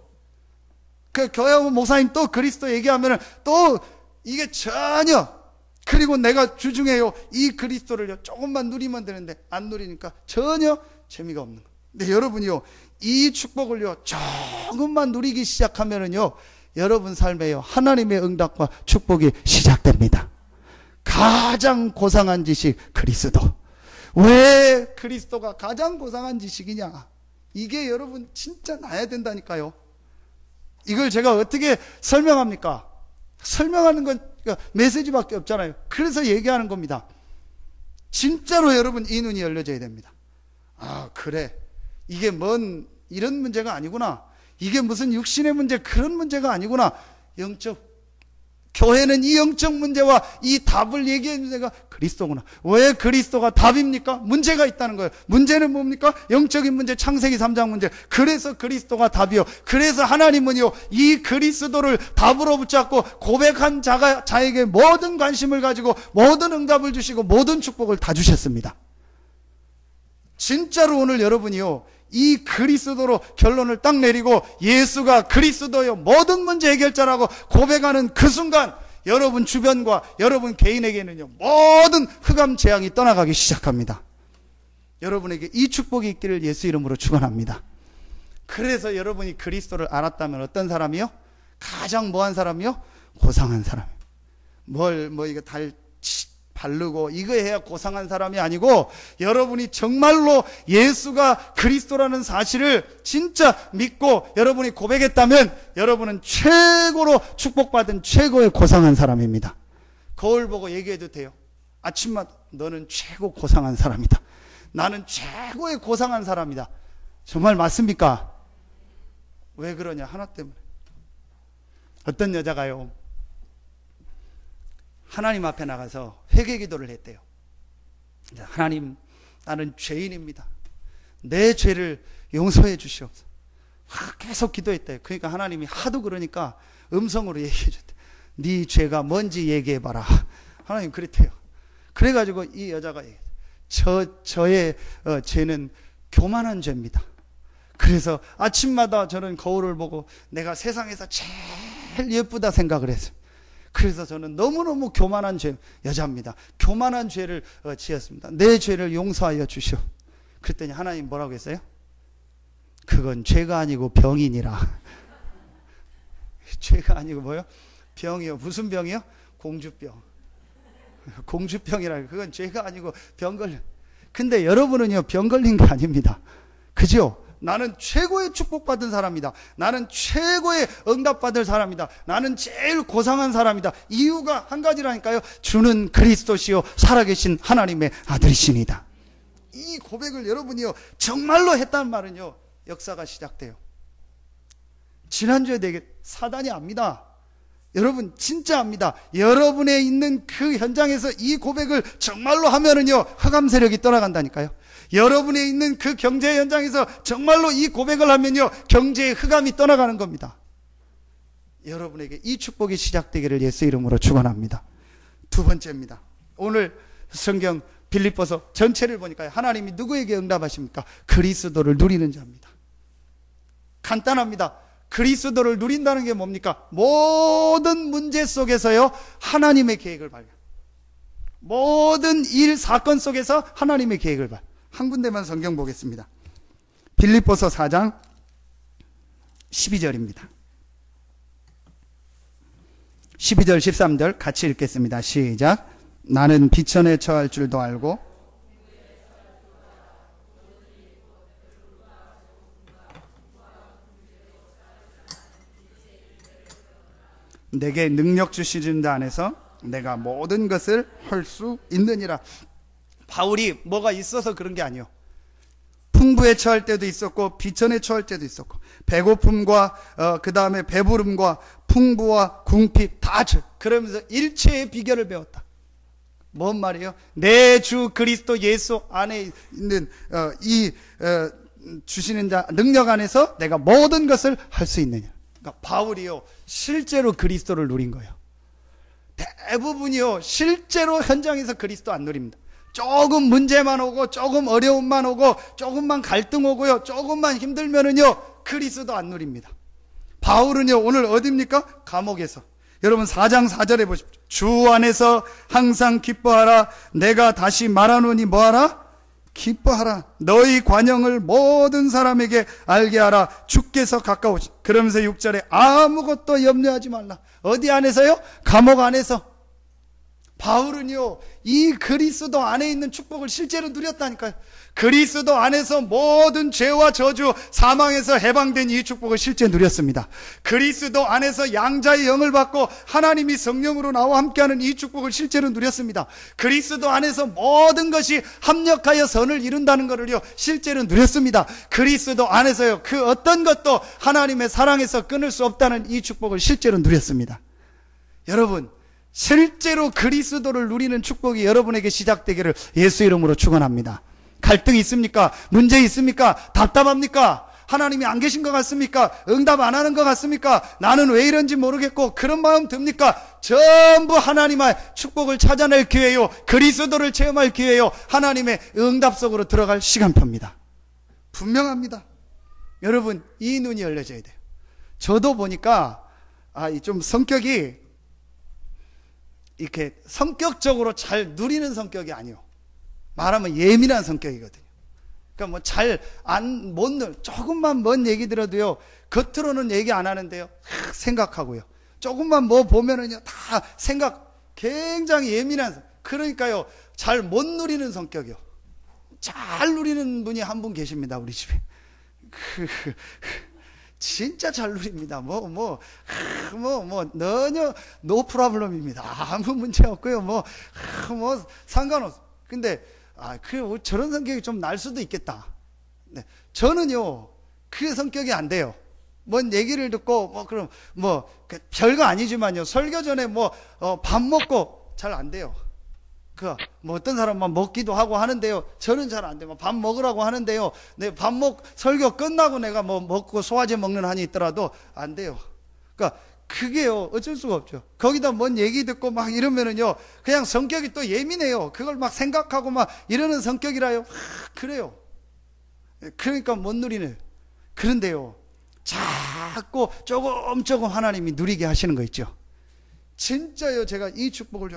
그 교회 오면 목사님 또 그리스도 얘기하면 또 이게 전혀, 그리고 내가 주중에요 이 그리스도를 조금만 누리면 되는데 안 누리니까 전혀 재미가 없는 거예요. 근데 여러분이요 이 축복을요 조금만 누리기 시작하면은요 여러분 삶에요 하나님의 응답과 축복이 시작됩니다. 가장 고상한 지식 그리스도. 왜 그리스도가 가장 고상한 지식이냐? 이게 여러분 진짜 나야 된다니까요. 이걸 제가 어떻게 설명합니까? 설명하는 건 메시지밖에 없잖아요. 그래서 얘기하는 겁니다. 진짜로 여러분 이 눈이 열려져야 됩니다. 아 그래 이게 이런 문제가 아니구나. 이게 무슨 육신의 문제 그런 문제가 아니구나. 교회는 이 영적 문제와 이 답을 얘기하는 문제가 그리스도구나. 왜 그리스도가 답입니까? 문제가 있다는 거예요. 문제는 뭡니까? 영적인 문제, 창세기 3장 문제. 그래서 그리스도가 답이요. 그래서 하나님은요 이 그리스도를 답으로 붙잡고 고백한 자에게 모든 관심을 가지고 모든 응답을 주시고 모든 축복을 다 주셨습니다. 진짜로 오늘 여러분이요 이 그리스도로 결론을 딱 내리고 예수가 그리스도요 모든 문제 해결자라고 고백하는 그 순간 여러분 주변과 여러분 개인에게는요 모든 흑암 재앙이 떠나가기 시작합니다. 여러분에게 이 축복이 있기를 예수 이름으로 축원합니다. 그래서 여러분이 그리스도를 알았다면 어떤 사람이요? 가장 뭐한 사람이요? 고상한 사람. 이거 바르고 이거 해야 고상한 사람이 아니고 여러분이 정말로 예수가 그리스도라는 사실을 진짜 믿고 여러분이 고백했다면 여러분은 최고로 축복받은 최고의 고상한 사람입니다. 거울 보고 얘기해도 돼요. 아침마다 너는 최고 고상한 사람이다. 나는 최고의 고상한 사람이다. 정말 맞습니까? 왜 그러냐? 하나 때문에. 어떤 여자가요 하나님 앞에 나가서 회개 기도를 했대요. 하나님 나는 죄인입니다. 내 죄를 용서해 주시옵소서. 계속 기도했대요. 그러니까 하나님이 하도 그러니까 음성으로 얘기해 줬대. 네 죄가 뭔지 얘기해봐라. 하나님 그랬대요. 그래가지고 이 여자가 저의 죄는 교만한 죄입니다. 그래서 아침마다 저는 거울을 보고 내가 세상에서 제일 예쁘다 생각을 했어요. 그래서 저는 너무너무 교만한 여자입니다. 교만한 죄를 지었습니다. 내 죄를 용서하여 주시오. 그랬더니 하나님 뭐라고 했어요? 그건 죄가 아니고 병이니라. 죄가 아니고 뭐요? 병이요. 무슨 병이요? 공주병. 공주병이라. 그건 죄가 아니고 병 걸린. 근데 여러분은요 병 걸린 게 아닙니다. 그죠? 나는 최고의 축복받은 사람이다. 나는 최고의 응답받을 사람이다. 나는 제일 고상한 사람이다. 이유가 한 가지라니까요. 주는 그리스도시요 살아계신 하나님의 아들이시니다. 이 고백을 여러분이요 정말로 했다는 말은요 역사가 시작돼요. 지난주에 되게 사단이 압니다. 여러분 진짜 압니다. 여러분의 있는 그 현장에서 이 고백을 정말로 하면은요 흑암 세력이 떠나간다니까요. 여러분의 있는 그 경제 현장에서 정말로 이 고백을 하면요 경제의 흑암이 떠나가는 겁니다. 여러분에게 이 축복이 시작되기를 예수 이름으로 축원합니다. 두 번째입니다. 오늘 성경 빌립보서 전체를 보니까 하나님이 누구에게 응답하십니까? 그리스도를 누리는 자입니다. 간단합니다. 그리스도를 누린다는 게 뭡니까? 모든 문제 속에서요 하나님의 계획을 발견. 모든 일 사건 속에서 하나님의 계획을 발견. 한 군데만 성경 보겠습니다. 빌립보서 4장 12절입니다. 12절 13절 같이 읽겠습니다. 시작. 나는 비천에 처할 줄도 알고 내게 능력 주시는 자 안에서 내가 모든 것을 할 수 있느니라. 바울이 뭐가 있어서 그런 게 아니요. 풍부에 처할 때도 있었고 비천에 처할 때도 있었고 배고픔과 그 다음에 배부름과 풍부와 궁핍 다 그러면서 일체의 비결을 배웠다. 뭔 말이에요? 내 주 그리스도 예수 안에 있는 주시는 자 능력 안에서 내가 모든 것을 할 수 있느냐. 그러니까 바울이요 실제로 그리스도를 누린 거예요. 대부분이요 실제로 현장에서 그리스도 안 누립니다. 조금 문제만 오고 조금 어려움만 오고 조금만 갈등 오고요 조금만 힘들면은요 그리스도 안 누립니다. 바울은요 오늘 어디입니까? 감옥에서. 여러분 4장 4절에 보십시오. 주 안에서 항상 기뻐하라. 내가 다시 말하노니 뭐하라? 기뻐하라. 너희 관영을 모든 사람에게 알게 하라. 주께서 가까우시. 그러면서 6절에 아무것도 염려하지 말라. 어디 안에서요? 감옥 안에서. 바울은요 이 그리스도 안에 있는 축복을 실제로 누렸다니까요. 그리스도 안에서 모든 죄와 저주 사망에서 해방된 이 축복을 실제 누렸습니다. 그리스도 안에서 양자의 영을 받고 하나님이 성령으로 나와 함께하는 이 축복을 실제로 누렸습니다. 그리스도 안에서 모든 것이 합력하여 선을 이룬다는 것을요 실제로 누렸습니다. 그리스도 안에서요 그 어떤 것도 하나님의 사랑에서 끊을 수 없다는 이 축복을 실제로 누렸습니다. 여러분 실제로 그리스도를 누리는 축복이 여러분에게 시작되기를 예수 이름으로 축원합니다. 갈등이 있습니까? 문제 있습니까? 답답합니까? 하나님이 안 계신 것 같습니까? 응답 안 하는 것 같습니까? 나는 왜 이런지 모르겠고 그런 마음 듭니까? 전부 하나님의 축복을 찾아낼 기회요 그리스도를 체험할 기회요 하나님의 응답 속으로 들어갈 시간표입니다. 분명합니다. 여러분 이 눈이 열려져야 돼요. 저도 보니까 좀 성격이 이렇게 성격적으로 잘 누리는 성격이 아니요. 말하면 예민한 성격이거든요. 그러니까 조금만 먼 얘기 들어도요, 겉으로는 얘기 안 하는데요, 생각하고요. 조금만 뭐 보면은요, 다 굉장히 예민한, 그러니까요, 잘 못 누리는 성격이요. 잘 누리는 분이 한 분 계십니다, 우리 집에. 진짜 잘 누립니다. 전혀 노 프로블럼입니다. 아무 문제 없고요. 상관없어. 근데 저런 성격이 좀 날 수도 있겠다. 네. 저는요 그 성격이 안 돼요. 뭔 얘기를 듣고 그럼 별거 아니지만요. 설교 전에 밥 먹고 잘 안 돼요. 어떤 사람만 먹기도 하고 하는데요. 저는 잘 안 돼요. 밥 먹으라고 하는데요. 네, 설교 끝나고 내가 먹고 소화제 먹는 한이 있더라도 안 돼요. 그게요, 어쩔 수가 없죠. 거기다 뭔 얘기 듣고 이러면은요, 그냥 성격이 또 예민해요. 그걸 생각하고 이러는 성격이라요. 그래요. 그러니까 못 누리네. 그런데요, 자꾸 조금 하나님이 누리게 하시는 거 있죠. 진짜요, 제가 이 축복을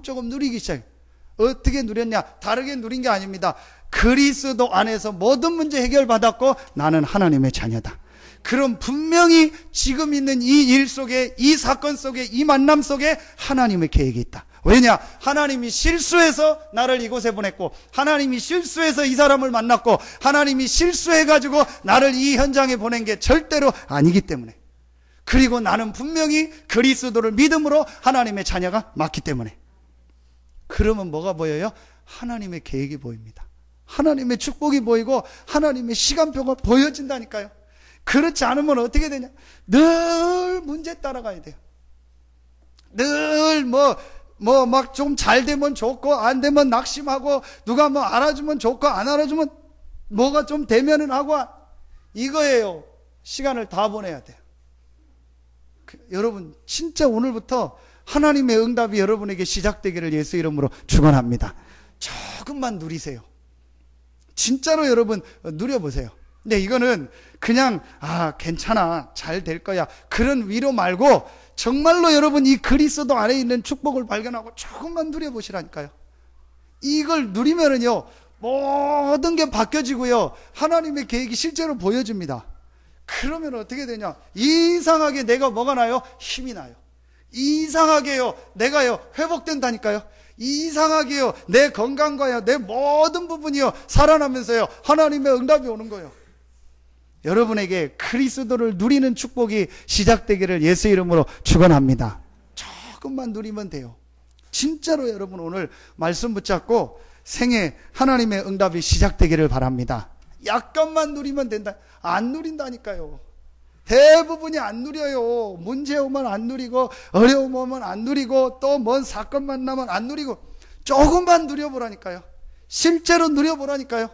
조금 누리기 시작해요. 어떻게 누렸냐? 다르게 누린 게 아닙니다. 그리스도 안에서 모든 문제 해결받았고 나는 하나님의 자녀다. 그럼 분명히 지금 있는 이 일 속에, 이 사건 속에, 이 만남 속에 하나님의 계획이 있다. 왜냐? 하나님이 실수해서 나를 이곳에 보냈고, 하나님이 실수해서 이 사람을 만났고, 하나님이 실수해가지고 나를 이 현장에 보낸 게 절대로 아니기 때문에. 그리고 나는 분명히 그리스도를 믿음으로 하나님의 자녀가 맞기 때문에. 그러면 뭐가 보여요? 하나님의 계획이 보입니다. 하나님의 축복이 보이고 하나님의 시간표가 보여진다니까요. 그렇지 않으면 어떻게 되냐? 늘 문제 따라가야 돼요. 늘 좀 잘 되면 좋고 안 되면 낙심하고 누가 알아주면 좋고 안 알아주면 뭐가 좀 되면은 하고 이거예요. 시간을 다 보내야 돼요. 여러분 진짜 오늘부터 하나님의 응답이 여러분에게 시작되기를 예수 이름으로 축원합니다. 조금만 누리세요. 진짜로 여러분 누려보세요. 근데 이거는 그냥 괜찮아 잘 될 거야 그런 위로 말고 정말로 여러분 이 그리스도 안에 있는 축복을 발견하고 조금만 누려보시라니까요. 이걸 누리면은요 모든 게 바뀌어지고요 하나님의 계획이 실제로 보여집니다. 그러면 어떻게 되냐? 이상하게 내가 뭐가 나요? 힘이 나요. 이상하게요 내가요 회복된다니까요. 이상하게요 내 건강과요 내 모든 부분이요 살아나면서요 하나님의 응답이 오는 거예요. 여러분에게 그리스도를 누리는 축복이 시작되기를 예수 이름으로 축원합니다. 조금만 누리면 돼요. 진짜로 여러분 오늘 말씀 붙잡고 생애 하나님의 응답이 시작되기를 바랍니다. 약간만 누리면 된다. 안 누린다니까요. 대부분이 안 누려요. 문제 오면 안 누리고 어려움 오면 안 누리고 또 뭔 사건 만나면 안 누리고 조금만 누려보라니까요. 실제로 누려보라니까요.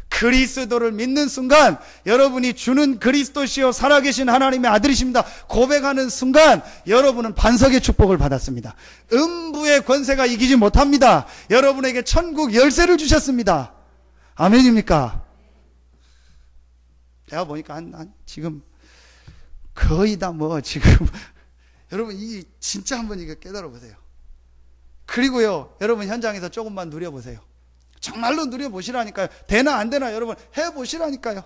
그리스도를 믿는 순간 여러분이 주는 그리스도시요 살아계신 하나님의 아들이십니다 고백하는 순간 여러분은 반석의 축복을 받았습니다. 음부의 권세가 이기지 못합니다. 여러분에게 천국 열쇠를 주셨습니다. 아멘입니까? 제가 보니까 지금 거의 다 지금 여러분 이 진짜 한번 이거 깨달아 보세요. 그리고요 여러분 현장에서 조금만 누려보세요. 정말로 누려보시라니까요. 되나 안 되나 여러분 해보시라니까요.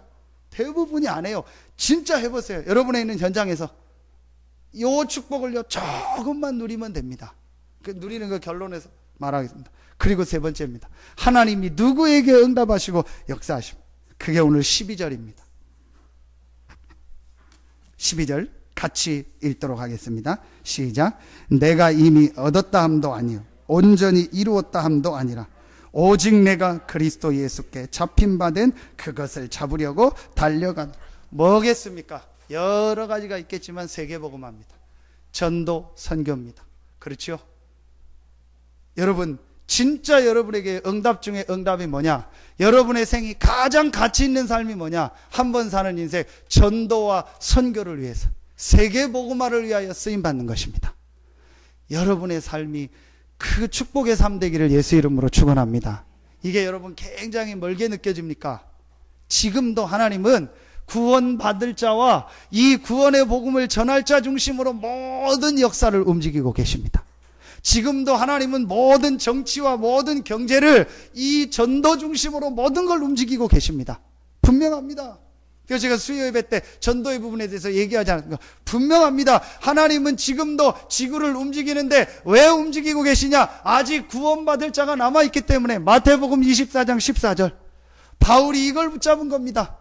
대부분이 안 해요. 진짜 해보세요. 여러분에 있는 현장에서 요 축복을요 조금만 누리면 됩니다. 그 누리는 거 결론에서 말하겠습니다. 그리고 세 번째입니다. 하나님이 누구에게 응답하시고 역사하십니다. 그게 오늘 12절입니다 12절 같이 읽도록 하겠습니다. 시작. 내가 이미 얻었다 함도 아니요 온전히 이루었다 함도 아니라 오직 내가 그리스도 예수께 잡힌 바 된 그것을 잡으려고 달려간. 뭐겠습니까? 여러 가지가 있겠지만 세계복음화입니다. 전도, 선교입니다. 그렇죠? 여러분 진짜 여러분에게 응답 중에 응답이 뭐냐? 여러분의 생이 가장 가치 있는 삶이 뭐냐? 한 번 사는 인생 전도와 선교를 위해서 세계복음화를 위하여 쓰임받는 것입니다. 여러분의 삶이 그 축복의 삶 되기를 예수 이름으로 축원합니다. 이게 여러분 굉장히 멀게 느껴집니까? 지금도 하나님은 구원받을 자와 이 구원의 복음을 전할 자 중심으로 모든 역사를 움직이고 계십니다. 지금도 하나님은 모든 정치와 모든 경제를 이 전도 중심으로 모든 걸 움직이고 계십니다. 분명합니다. 그래서 제가 수요 예배 때 전도의 부분에 대해서 얘기하지 않습니까? 분명합니다. 하나님은 지금도 지구를 움직이는데 왜 움직이고 계시냐? 아직 구원받을 자가 남아있기 때문에. 마태복음 24장 14절 바울이 이걸 붙잡은 겁니다.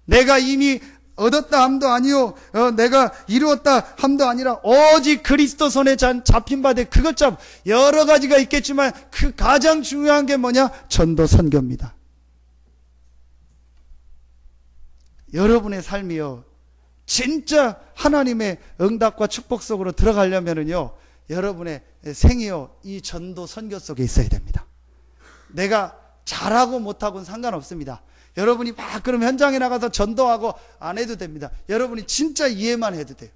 내가 이미 얻었다 함도 아니요 내가 이루었다 함도 아니라 오직 그리스도 손에 잡힌 바 된 그것 잡. 여러 가지가 있겠지만 그 가장 중요한 게 뭐냐? 전도 선교입니다. 여러분의 삶이요 진짜 하나님의 응답과 축복 속으로 들어가려면은요 여러분의 생이요 이 전도 선교 속에 있어야 됩니다. 내가 잘하고 못하고는 상관없습니다. 여러분이 막 그럼 현장에 나가서 전도하고 안 해도 됩니다. 여러분이 진짜 이해만 해도 돼요.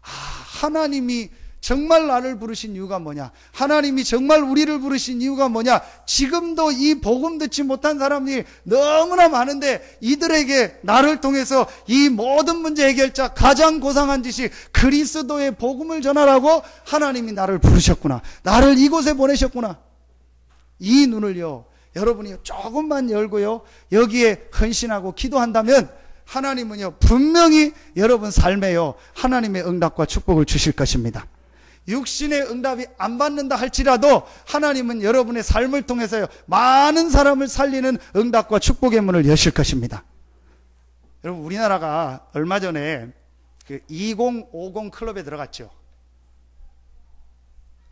하나님이 정말 나를 부르신 이유가 뭐냐? 하나님이 정말 우리를 부르신 이유가 뭐냐? 지금도 이 복음 듣지 못한 사람들이 너무나 많은데 이들에게 나를 통해서 이 모든 문제 해결자 가장 고상한 짓이 그리스도의 복음을 전하라고 하나님이 나를 부르셨구나. 나를 이곳에 보내셨구나. 이 눈을요 여러분이 조금만 열고요 여기에 헌신하고 기도한다면 하나님은요 분명히 여러분 삶에요 하나님의 응답과 축복을 주실 것입니다. 육신의 응답이 안 받는다 할지라도 하나님은 여러분의 삶을 통해서요 많은 사람을 살리는 응답과 축복의 문을 여실 것입니다. 여러분 우리나라가 얼마 전에 그 2050 클럽에 들어갔죠.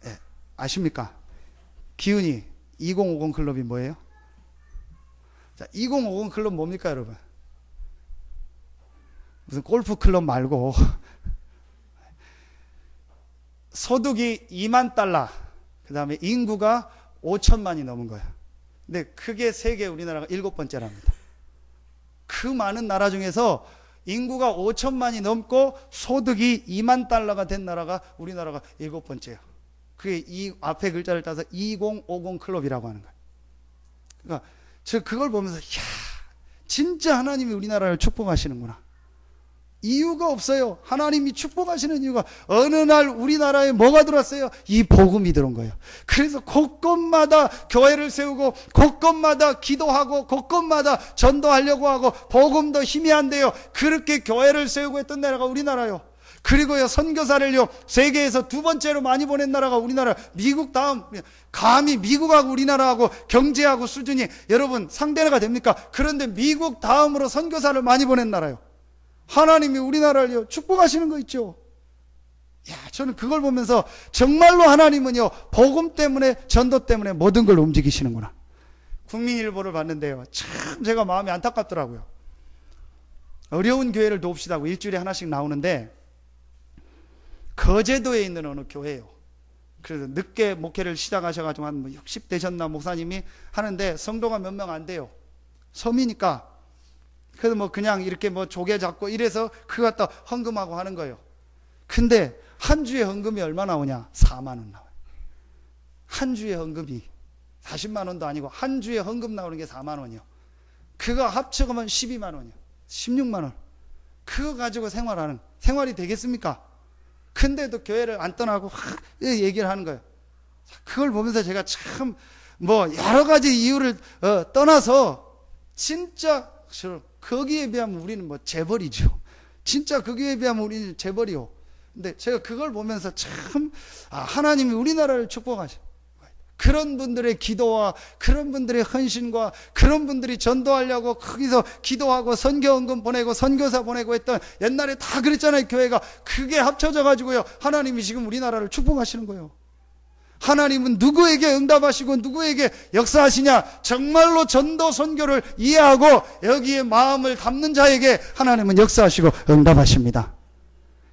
네, 아십니까? 기훈이 2050 클럽이 뭐예요? 자, 2050 클럽 뭡니까 여러분? 무슨 골프 클럽 말고 소득이 2만 달러, 그 다음에 인구가 5천만이 넘은 거야. 근데 크게 세계 우리나라가 7번째랍니다. 그 많은 나라 중에서 인구가 5천만이 넘고 소득이 2만 달러가 된 나라가 우리나라가 7번째예요. 그게 이 앞에 글자를 따서 2050 클럽이라고 하는 거예요. 그러니까 저 그걸 보면서 이야, 진짜 하나님이 우리나라를 축복하시는구나. 이유가 없어요. 하나님이 축복하시는 이유가 어느 날 우리나라에 뭐가 들어왔어요? 이 복음이 들어온 거예요. 그래서 곳곳마다 교회를 세우고 곳곳마다 기도하고 곳곳마다 전도하려고 하고 복음도 힘이 안 돼요. 그렇게 교회를 세우고 했던 나라가 우리나라요. 그리고요 선교사를요 세계에서 두 번째로 많이 보낸 나라가 우리나라. 미국 다음. 감히 미국하고 우리나라하고 경제하고 수준이 여러분 상대가 됩니까? 그런데 미국 다음으로 선교사를 많이 보낸 나라요. 하나님이 우리나라를 축복하시는 거 있죠. 야, 저는 그걸 보면서 정말로 하나님은요 복음 때문에 전도 때문에 모든 걸 움직이시는구나. 국민일보를 봤는데요 참 제가 마음이 안타깝더라고요. 어려운 교회를 도웁시다고 일주일에 하나씩 나오는데 거제도에 있는 어느 교회예요. 그래서 늦게 목회를 시작하셔가지고 한 60 되셨나 목사님이 하는데 성도가 몇 명 안 돼요. 섬이니까. 그래서 뭐 그냥 이렇게 뭐 조개 잡고 이래서 그거 갖다 헌금하고 하는 거예요. 근데 한 주에 헌금이 얼마 나오냐? 4만 원 나와요. 한 주에 헌금이 40만 원도 아니고 한 주에 헌금 나오는 게 4만 원이요. 그거 합쳐가면 12만 원이요. 16만 원. 그거 가지고 생활이 되겠습니까? 근데도 교회를 안 떠나고 얘기를 하는 거예요. 그걸 보면서 제가 참 뭐 여러 가지 이유를 떠나서 진짜 거기에 비하면 우리는 뭐 재벌이죠. 진짜 거기에 비하면 우리는 재벌이요. 근데 제가 그걸 보면서 참 하나님이 우리나라를 축복하셔. 그런 분들의 기도와 그런 분들의 헌신과 그런 분들이 전도하려고 거기서 기도하고 선교헌금 보내고 선교사 보내고 했던 옛날에 다 그랬잖아요. 교회가 그게 합쳐져 가지고요 하나님이 지금 우리나라를 축복하시는 거예요. 하나님은 누구에게 응답하시고 누구에게 역사하시냐? 정말로 전도 선교를 이해하고 여기에 마음을 담는 자에게 하나님은 역사하시고 응답하십니다.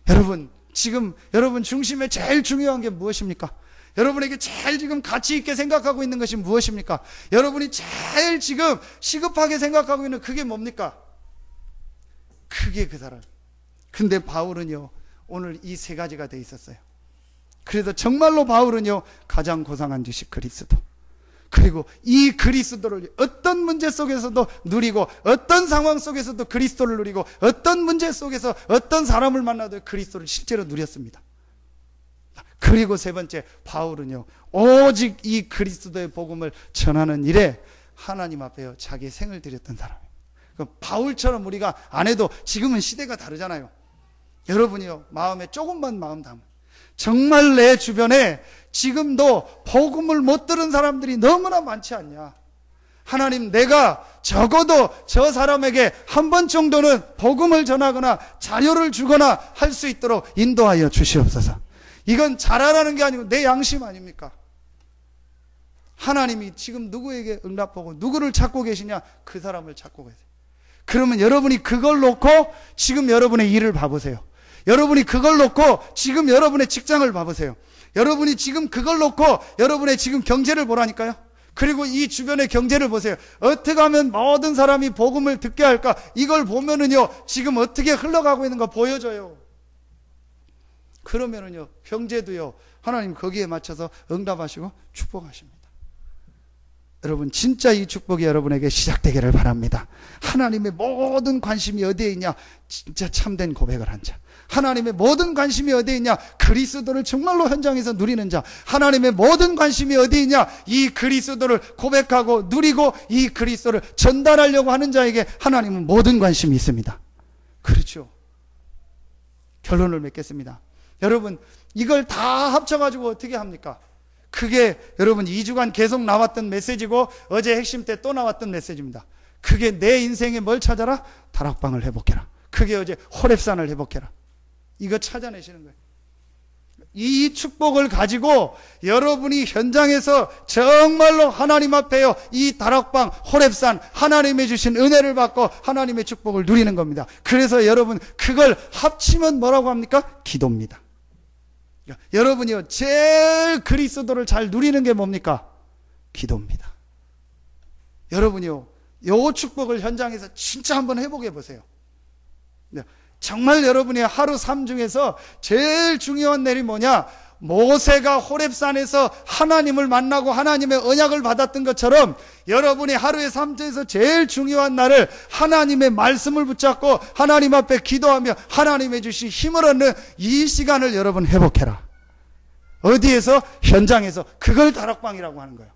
여러분, 지금 여러분 중심에 제일 중요한 게 무엇입니까? 여러분에게 제일 지금 가치 있게 생각하고 있는 것이 무엇입니까? 여러분이 제일 지금 시급하게 생각하고 있는 그게 뭡니까? 그게 그 사람. 근데 바울은요 오늘 이 세 가지가 돼 있었어요. 그래서 정말로 바울은요 가장 고상한 것이 그리스도, 그리고 이 그리스도를 어떤 문제 속에서도 누리고 어떤 상황 속에서도 그리스도를 누리고 어떤 문제 속에서 어떤 사람을 만나도 그리스도를 실제로 누렸습니다. 그리고 세 번째, 바울은요 오직 이 그리스도의 복음을 전하는 일에 하나님 앞에 자기 생을 드렸던 사람이에요. 바울처럼 우리가 안 해도 지금은 시대가 다르잖아요. 여러분이요 마음에 조금만 마음 담으면 정말 내 주변에 지금도 복음을 못 들은 사람들이 너무나 많지 않냐? 하나님, 내가 적어도 저 사람에게 한 번 정도는 복음을 전하거나 자료를 주거나 할 수 있도록 인도하여 주시옵소서. 이건 잘하라는 게 아니고 내 양심 아닙니까? 하나님이 지금 누구에게 응답하고 누구를 찾고 계시냐? 그 사람을 찾고 계세요. 그러면 여러분이 그걸 놓고 지금 여러분의 일을 봐보세요. 여러분이 그걸 놓고 지금 여러분의 직장을 봐보세요. 여러분이 지금 그걸 놓고 여러분의 지금 경제를 보라니까요. 그리고 이 주변의 경제를 보세요. 어떻게 하면 모든 사람이 복음을 듣게 할까? 이걸 보면은요 지금 어떻게 흘러가고 있는 거 보여줘요. 그러면은요 경제도요 하나님 거기에 맞춰서 응답하시고 축복하십니다. 여러분 진짜 이 축복이 여러분에게 시작되기를 바랍니다. 하나님의 모든 관심이 어디에 있냐? 진짜 참된 고백을 한 자. 하나님의 모든 관심이 어디에 있냐? 그리스도를 정말로 현장에서 누리는 자. 하나님의 모든 관심이 어디에 있냐? 이 그리스도를 고백하고 누리고 이 그리스도를 전달하려고 하는 자에게 하나님은 모든 관심이 있습니다. 그렇죠. 결론을 맺겠습니다. 여러분 이걸 다 합쳐가지고 어떻게 합니까? 그게 여러분 2주간 계속 나왔던 메시지고 어제 핵심 때 또 나왔던 메시지입니다. 그게 내 인생에 뭘 찾아라? 다락방을 회복해라. 그게 어제 호렙산을 회복해라. 이거 찾아내시는 거예요. 이 축복을 가지고 여러분이 현장에서 정말로 하나님 앞에요 이 다락방 호렙산 하나님의 주신 은혜를 받고 하나님의 축복을 누리는 겁니다. 그래서 여러분 그걸 합치면 뭐라고 합니까? 기도입니다. 여러분이요 제일 그리스도를 잘 누리는 게 뭡니까? 기도입니다. 여러분이요 요 축복을 현장에서 진짜 한번 회복해 보세요. 정말 여러분이 하루 삶 중에서 제일 중요한 날이 뭐냐? 모세가 호렙산에서 하나님을 만나고 하나님의 언약을 받았던 것처럼 여러분이 하루의 삶 중에서 제일 중요한 날을 하나님의 말씀을 붙잡고 하나님 앞에 기도하며 하나님의 주신 힘을 얻는 이 시간을 여러분 회복해라. 어디에서? 현장에서. 그걸 다락방이라고 하는 거예요.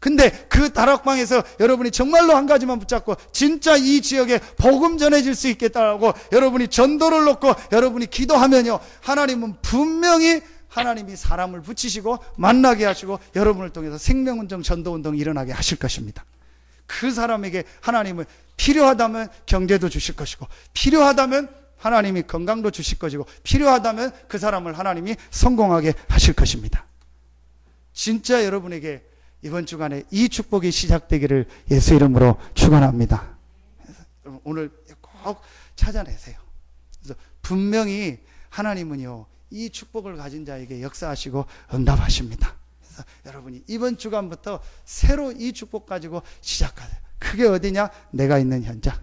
근데 그 다락방에서 여러분이 정말로 한 가지만 붙잡고 진짜 이 지역에 복음 전해질 수 있겠다고 여러분이 전도를 놓고 여러분이 기도하면요 하나님은 분명히 하나님이 사람을 붙이시고 만나게 하시고 여러분을 통해서 생명운동 전도운동이 일어나게 하실 것입니다. 그 사람에게 하나님은 필요하다면 경제도 주실 것이고 필요하다면 하나님이 건강도 주실 것이고 필요하다면 그 사람을 하나님이 성공하게 하실 것입니다. 진짜 여러분에게 이번 주간에 이 축복이 시작되기를 예수 이름으로 축원합니다. 오늘 꼭 찾아내세요. 그래서 분명히 하나님은요 이 축복을 가진 자에게 역사하시고 응답하십니다. 그래서 여러분이 이번 주간부터 새로 이 축복 가지고 시작하세요. 그게 어디냐? 내가 있는 현장.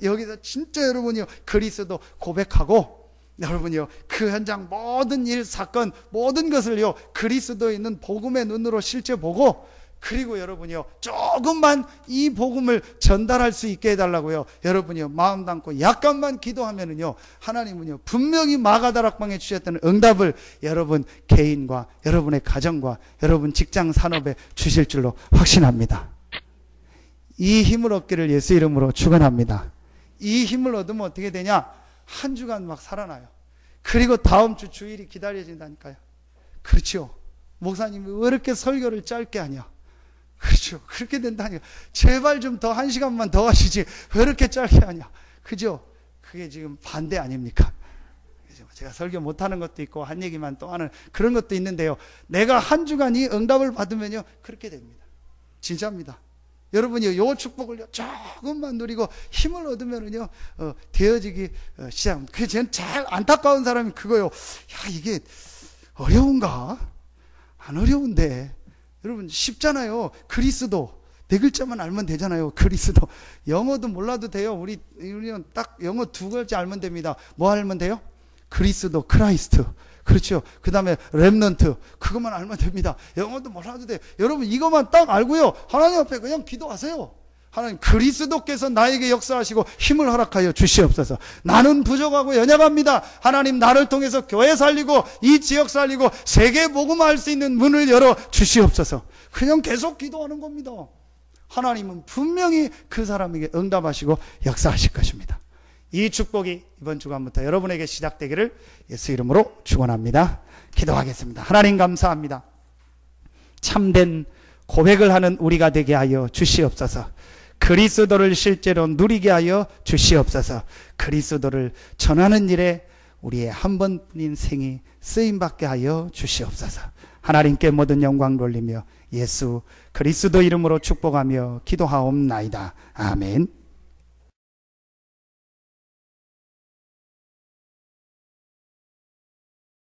여기서 진짜 여러분이요, 그리스도 고백하고, 여러분이요, 그 현장 모든 일, 사건, 모든 것을요, 그리스도에 있는 복음의 눈으로 실제 보고, 그리고 여러분이요, 조금만 이 복음을 전달할 수 있게 해달라고요. 여러분이요, 마음 담고 약간만 기도하면은요, 하나님은요, 분명히 마가다락방에 주셨던 응답을 여러분 개인과 여러분의 가정과 여러분 직장 산업에 주실 줄로 확신합니다. 이 힘을 얻기를 예수 이름으로 축원합니다. 이 힘을 얻으면 어떻게 되냐? 한 주간 막 살아나요. 그리고 다음 주 주일이 기다려진다니까요. 그렇죠. 목사님이 왜 이렇게 설교를 짧게 하냐? 그렇죠. 그렇게 된다니까. 제발 좀 더 1시간만 더 하시지. 왜 이렇게 짧게 하냐? 그죠? 그게 지금 반대 아닙니까? 그죠? 제가 설교 못하는 것도 있고 한 얘기만 또 하는 그런 것도 있는데요. 내가 한 주간 이 응답을 받으면요, 그렇게 됩니다. 진짜입니다. 여러분이 요 축복을 조금만 누리고 힘을 얻으면은요, 되어지기 시작합니다. 그래서 저는 제일 안타까운 사람이 그거요. 야, 이게 어려운가? 안 어려운데. 여러분, 쉽잖아요. 그리스도. 네 글자만 알면 되잖아요. 그리스도. 영어도 몰라도 돼요. 우리는 딱 영어 2글자 알면 됩니다. 뭐 알면 돼요? 그리스도, 크라이스트. 그렇죠. 그 다음에 렘넌트. 그것만 알면 됩니다. 영어도 몰라도 돼요. 여러분, 이것만 딱 알고요, 하나님 앞에 그냥 기도하세요. 하나님, 그리스도께서 나에게 역사하시고 힘을 허락하여 주시옵소서. 나는 부족하고 연약합니다. 하나님, 나를 통해서 교회 살리고 이 지역 살리고 세계 복음화할 수 있는 문을 열어 주시옵소서. 그냥 계속 기도하는 겁니다. 하나님은 분명히 그 사람에게 응답하시고 역사하실 것입니다. 이 축복이 이번 주간부터 여러분에게 시작되기를 예수 이름으로 축원합니다. 기도하겠습니다. 하나님, 감사합니다. 참된 고백을 하는 우리가 되게 하여 주시옵소서. 그리스도를 실제로 누리게 하여 주시옵소서. 그리스도를 전하는 일에 우리의 한 번뿐인 생이 쓰임받게 하여 주시옵소서. 하나님께 모든 영광 돌리며 예수 그리스도 이름으로 축복하며 기도하옵나이다. 아멘.